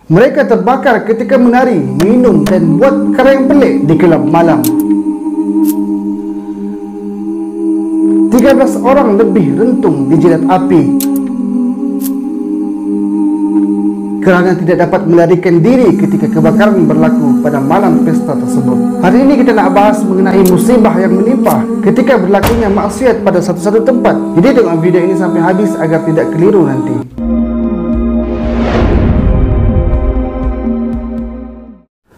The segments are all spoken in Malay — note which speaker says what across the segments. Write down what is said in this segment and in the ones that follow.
Speaker 1: Mereka terbakar ketika menari, minum dan buat perkara yang pelik di kelab malam. 13 orang lebih rentung dijilat api kerana tidak dapat melarikan diri ketika kebakaran berlaku pada malam pesta tersebut. Hari ini kita nak bahas mengenai musibah yang menimpa ketika berlakunya maksiat pada satu-satu tempat. Jadi tengok video ini sampai habis agar tidak keliru nanti.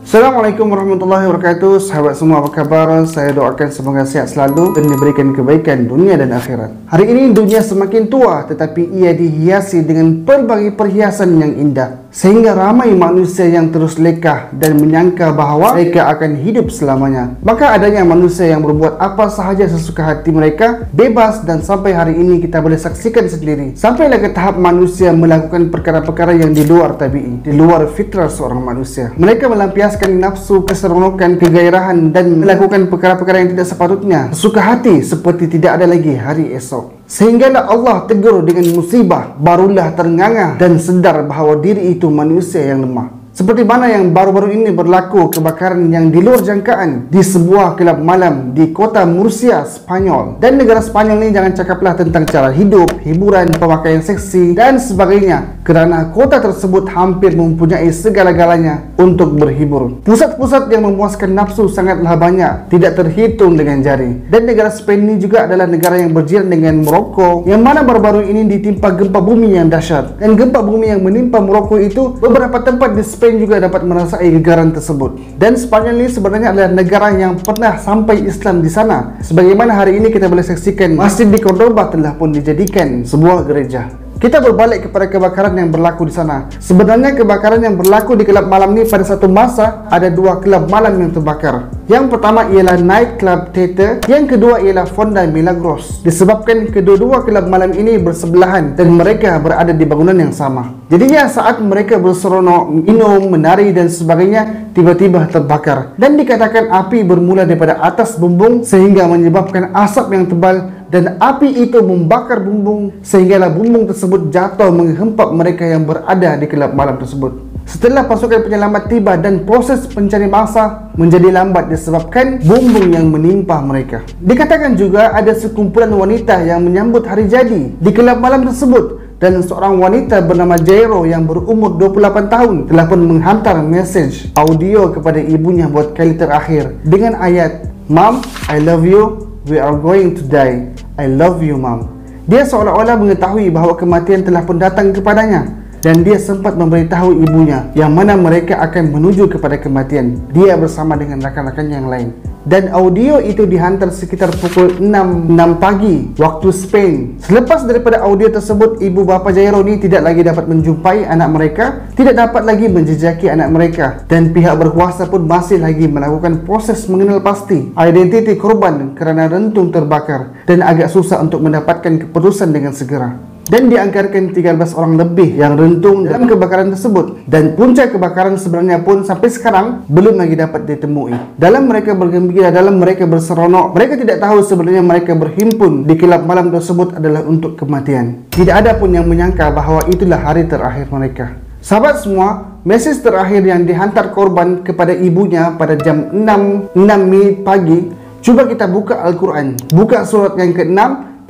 Speaker 1: Assalamualaikum warahmatullahi wabarakatuh. Sahabat semua, apa kabar? Saya doakan semoga sehat selalu dan diberikan kebaikan dunia dan akhirat. Hari ini dunia semakin tua, tetapi ia dihiasi dengan pelbagai perhiasan yang indah, sehingga ramai manusia yang terus lekah dan menyangka bahawa mereka akan hidup selamanya. Maka adanya manusia yang berbuat apa sahaja sesuka hati mereka, bebas, dan sampai hari ini kita boleh saksikan sendiri. Sampailah ke tahap manusia melakukan perkara-perkara yang di luar tabi'i, di luar fitrah seorang manusia. Mereka melampiaskan nafsu, keseronokan, kegairahan dan melakukan perkara-perkara yang tidak sepatutnya, sesuka hati seperti tidak ada lagi hari esok. Sehinggalah Allah tegur dengan musibah, barulah terngangah dan sedar bahawa diri itu manusia yang lemah. Seperti mana yang baru-baru ini berlaku kebakaran yang di luar jangkaan di sebuah kelab malam di kota Murcia, Spanyol. Dan negara Spanyol ini jangan cakaplah tentang cara hidup, hiburan, pemakaian seksi dan sebagainya, kerana kota tersebut hampir mempunyai segala-galanya untuk berhibur. Pusat-pusat yang memuaskan nafsu sangatlah banyak, tidak terhitung dengan jari. Dan negara Spain ini juga adalah negara yang berjiran dengan Morocco, yang mana baru-baru ini ditimpa gempa bumi yang dahsyat. Dan gempa bumi yang menimpa Morocco itu, beberapa tempat di Spain juga dapat merasai gegaran tersebut. Dan Spanyol ini sebenarnya adalah negara yang pernah sampai Islam di sana. Sebagaimana hari ini kita boleh saksikan masjid di Cordoba telah pun dijadikan sebuah gereja. Kita berbalik kepada kebakaran yang berlaku di sana. Sebenarnya kebakaran yang berlaku di kelab malam ni pada satu masa ada dua kelab malam yang terbakar. Yang pertama ialah Night Club Theater, yang kedua ialah Fonda Milagros. Disebabkan kedua-dua kelab malam ini bersebelahan dan mereka berada di bangunan yang sama. Jadinya saat mereka berseronok, minum, menari dan sebagainya, tiba-tiba terbakar. Dan dikatakan api bermula daripada atas bumbung sehingga menyebabkan asap yang tebal, dan api itu membakar bumbung sehinggalah bumbung tersebut jatuh menghempap mereka yang berada di kelab malam tersebut. Setelah pasukan penyelamat tiba dan proses pencari mangsa menjadi lambat disebabkan bumbung yang menimpa mereka. Dikatakan juga ada sekumpulan wanita yang menyambut hari jadi di kelab malam tersebut, dan seorang wanita bernama Jairo yang berumur 28 tahun telah pun menghantar message audio kepada ibunya buat kali terakhir dengan ayat, "Mom, I love you. We are going to die. I love you, Mom." Dia seolah-olah mengetahui bahawa kematian telah pun datang kepadanya, dan dia sempat memberitahu ibunya yang mana mereka akan menuju kepada kematian, dia bersama dengan rakan-rakan yang lain. Dan audio itu dihantar sekitar pukul 6 pagi waktu Spain. Selepas daripada audio tersebut, ibu bapa Jairo ni tidak lagi dapat menjumpai anak mereka, tidak dapat lagi menjejaki anak mereka, dan pihak berkuasa pun masih lagi melakukan proses mengenal pasti identiti korban kerana rentung terbakar, dan agak susah untuk mendapatkan keputusan dengan segera. Dan dianggarkan 13 orang lebih yang rentung dalam kebakaran tersebut. Dan punca kebakaran sebenarnya pun sampai sekarang belum lagi dapat ditemui. Dalam mereka bergembira, dalam mereka berseronok, mereka tidak tahu sebenarnya mereka berhimpun di kelab malam tersebut adalah untuk kematian. Tidak ada pun yang menyangka bahawa itulah hari terakhir mereka. Sahabat semua, mesej terakhir yang dihantar korban kepada ibunya pada jam 6 pagi, cuba kita buka Al-Quran, buka surat yang ke-6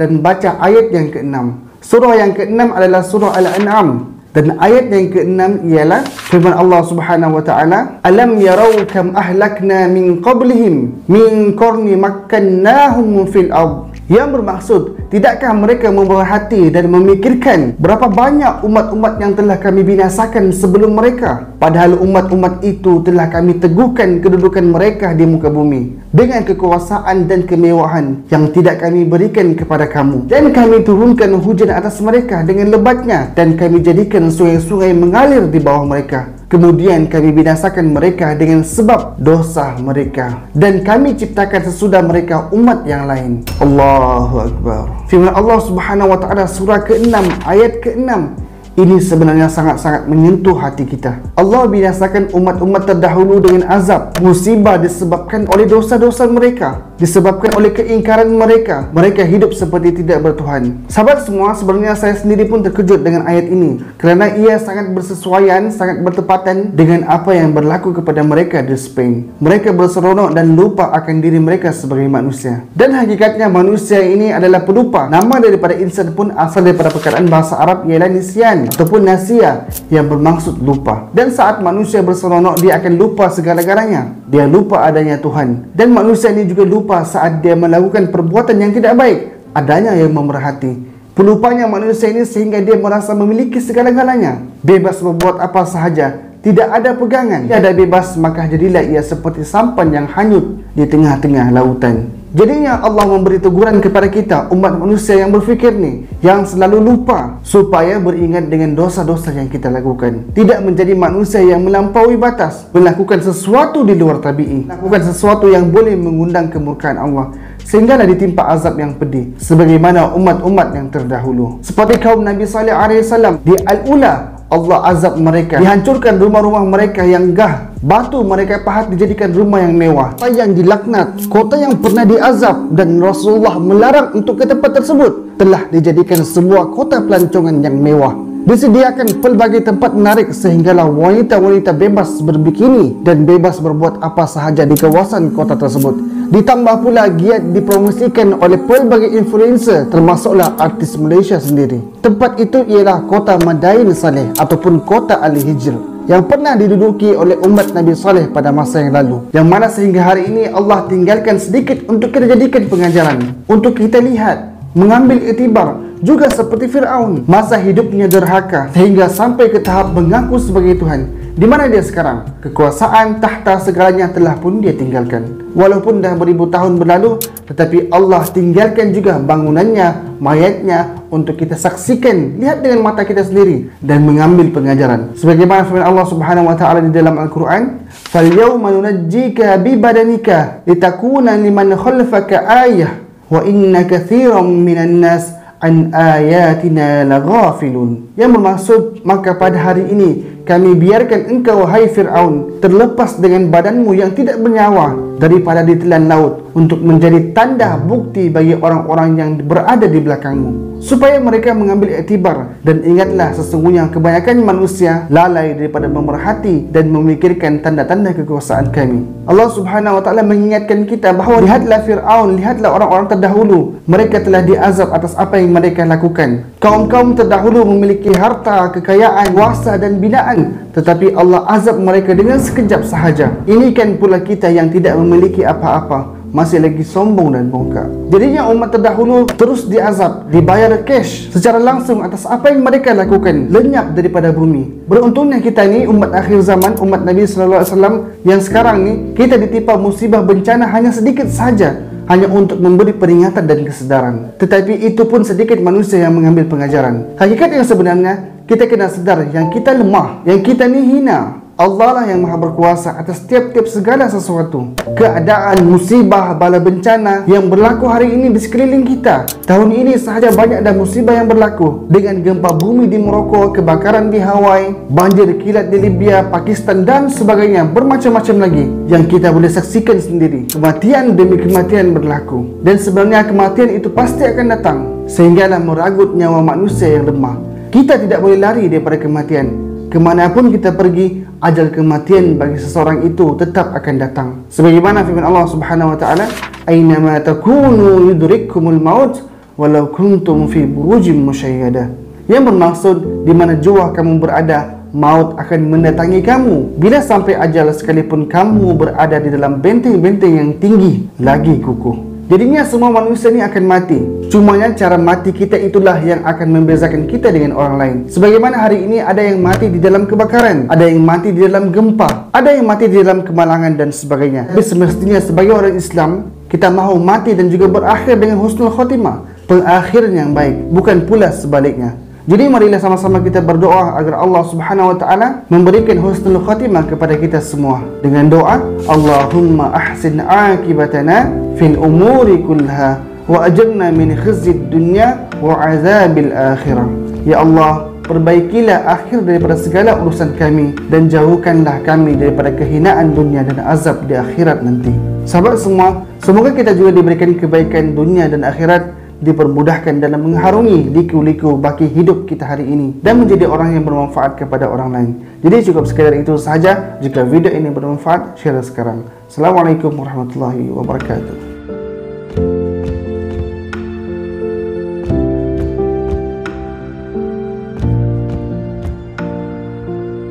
Speaker 1: dan baca ayat yang ke-6. Surah yang ke-6 adalah surah Al-An'am, dan ayat yang ke-6 ialah firman Allah Subhanahu wa taala, "Alam yarau kam ahlakna min qablihim min qarni makkannahum fil ard." Yang bermaksud, tidakkah mereka memerhati dan memikirkan berapa banyak umat-umat yang telah kami binasakan sebelum mereka, padahal umat-umat itu telah kami teguhkan kedudukan mereka di muka bumi dengan kekuasaan dan kemewahan yang tidak kami berikan kepada kamu, dan kami turunkan hujan atas mereka dengan lebatnya, dan kami jadikan sungai-sungai mengalir di bawah mereka. Kemudian kami binasakan mereka dengan sebab dosa mereka, dan kami ciptakan sesudah mereka umat yang lain. Allahu Akbar. Firman Allah Subhanahu wa taala surah ke-6 ayat ke-6 ini sebenarnya sangat-sangat menyentuh hati kita. Allah binasakan umat-umat terdahulu dengan azab, musibah disebabkan oleh dosa-dosa mereka. disebabkan oleh keingkaran mereka. Mereka hidup seperti tidak bertuhan. Sahabat semua, sebenarnya saya sendiri pun terkejut dengan ayat ini kerana ia sangat bersesuaian, sangat bertepatan dengan apa yang berlaku kepada mereka di Spain. Mereka berseronok dan lupa akan diri mereka sebagai manusia. Dan hakikatnya manusia ini adalah pelupa. Nama daripada insan pun asal daripada perkataan bahasa Arab ialah nisyan ataupun nasia yang bermaksud lupa. Dan saat manusia berseronok, dia akan lupa segala-galanya. Dia lupa adanya Tuhan. Dan manusia ini juga lupa saat dia melakukan perbuatan yang tidak baik, adanya yang memerhati. Pelupanya manusia ini sehingga dia merasa memiliki segala-galanya, bebas membuat apa sahaja, tidak ada pegangan. Dia ada bebas, maka jadilah ia seperti sampan yang hanyut di tengah-tengah lautan. Jadinya Allah memberi teguran kepada kita, umat manusia yang berfikir ni, yang selalu lupa, supaya beringat dengan dosa-dosa yang kita lakukan. Tidak menjadi manusia yang melampaui batas, melakukan sesuatu di luar tabi'i, melakukan sesuatu yang boleh mengundang kemurkaan Allah, sehinggalah ditimpa azab yang pedih sebagaimana umat-umat yang terdahulu. Seperti kaum Nabi Saleh alaihi wasallam, di Al-Ula Allah azab mereka, dihancurkan rumah-rumah mereka yang gah, batu mereka pahat dijadikan rumah yang mewah, kota yang dilaknat, kota yang pernah diazab dan Rasulullah melarang untuk ke tempat tersebut, telah dijadikan sebuah kota pelancongan yang mewah. Disediakan pelbagai tempat menarik sehinggalah wanita-wanita bebas berbikini dan bebas berbuat apa sahaja di kawasan kota tersebut. Ditambah pula giat dipromosikan oleh pelbagai influencer, termasuklah artis Malaysia sendiri. Tempat itu ialah kota Madain Saleh ataupun kota Al-Hijr yang pernah diduduki oleh umat Nabi Saleh pada masa yang lalu, yang mana sehingga hari ini Allah tinggalkan sedikit untuk kita jadikan pengajaran, untuk kita lihat, mengambil iktibar. Juga seperti Fir'aun, masa hidupnya derhaka sehingga sampai ke tahap mengaku sebagai Tuhan. Di mana dia sekarang? Kekuasaan, tahta, segalanya telah pun dia tinggalkan. Walaupun dah beribu tahun berlalu, tetapi Allah tinggalkan juga bangunannya, mayatnya untuk kita saksikan, lihat dengan mata kita sendiri dan mengambil pengajaran. Sebagaimana firman Allah Subhanahu wa taala di dalam Al-Quran, "Fal-yawma nunajjika bi badanika litakuna liman khalfaka ayah wa inna katsiran minan nas an ayatina laghafilun." Yang bermaksud, maka pada hari ini kami biarkan engkau, hai Fir'aun, terlepas dengan badanmu yang tidak bernyawa daripada ditelan laut untuk menjadi tanda bukti bagi orang-orang yang berada di belakangmu, supaya mereka mengambil iktibar. Dan ingatlah, sesungguhnya kebanyakan manusia lalai daripada memerhati dan memikirkan tanda-tanda kekuasaan kami. Allah Subhanahu wa taala mengingatkan kita bahawa lihatlah Fir'aun, lihatlah orang-orang terdahulu, mereka telah diazab atas apa yang mereka lakukan. Kaum-kaum terdahulu memiliki harta, kekayaan, kuasa dan binaan, tetapi Allah azab mereka dengan sekejap sahaja. Ini kan pula kita yang tidak memiliki apa-apa, masih lagi sombong dan bongkak. Jadinya umat terdahulu terus diazab, dibayar cash secara langsung atas apa yang mereka lakukan, lenyap daripada bumi. Beruntungnya kita ni umat akhir zaman, umat Nabi sallallahu alaihi wasallam yang sekarang ni kita ditimpa musibah bencana hanya sedikit saja, hanya untuk memberi peringatan dan kesedaran. Tetapi itu pun sedikit manusia yang mengambil pengajaran. Hakikat yang sebenarnya, kita kena sedar yang kita lemah, yang kita ni hina. Allah lah yang maha berkuasa atas tiap-tiap segala sesuatu. Keadaan, musibah, bala bencana yang berlaku hari ini di sekeliling kita. Tahun ini sahaja banyak dah musibah yang berlaku, dengan gempa bumi di Morocco, kebakaran di Hawaii, banjir kilat di Libya, Pakistan dan sebagainya, bermacam-macam lagi yang kita boleh saksikan sendiri. Kematian demi kematian berlaku, dan sebenarnya kematian itu pasti akan datang, sehinggalah meragut nyawa manusia yang lemah. Kita tidak boleh lari daripada kematian. Kemanapun kita pergi, ajal kematian bagi seseorang itu tetap akan datang. Sebagaimana firman Allah Subhanahu wa taala, "Ainama takunu yudrikkumul maut walau kuntum fi burujim musyayyada." Yang bermaksud, di mana jua kamu berada, maut akan mendatangi kamu. Bila sampai ajal, sekalipun kamu berada di dalam benteng-benteng yang tinggi lagi kukuh. Jadinya semua manusia ni akan mati. Cumanya cara mati kita itulah yang akan membezakan kita dengan orang lain. Sebagaimana hari ini ada yang mati di dalam kebakaran, ada yang mati di dalam gempa, ada yang mati di dalam kemalangan dan sebagainya. Tapi semestinya sebagai orang Islam, kita mahu mati dan juga berakhir dengan husnul khotimah, pengakhiran yang baik, bukan pula sebaliknya. Jadi marilah sama-sama kita berdoa agar Allah Subhanahu wa taala memberikan husnul khatimah kepada kita semua dengan doa, Allahumma ahsin akibatana fil umuri kullaha wa ajirna min khizyid dunya wa azabil akhirah. Ya Allah, perbaikilah akhir daripada segala urusan kami dan jauhkanlah kami daripada kehinaan dunia dan azab di akhirat nanti. Sahabat semua, semoga kita juga diberikan kebaikan dunia dan akhirat, dipermudahkan dalam mengharungi liku-liku baki hidup kita hari ini, dan menjadi orang yang bermanfaat kepada orang lain. Jadi cukup sekadar itu sahaja. Jika video ini bermanfaat, share sekarang. Assalamualaikum warahmatullahi wabarakatuh.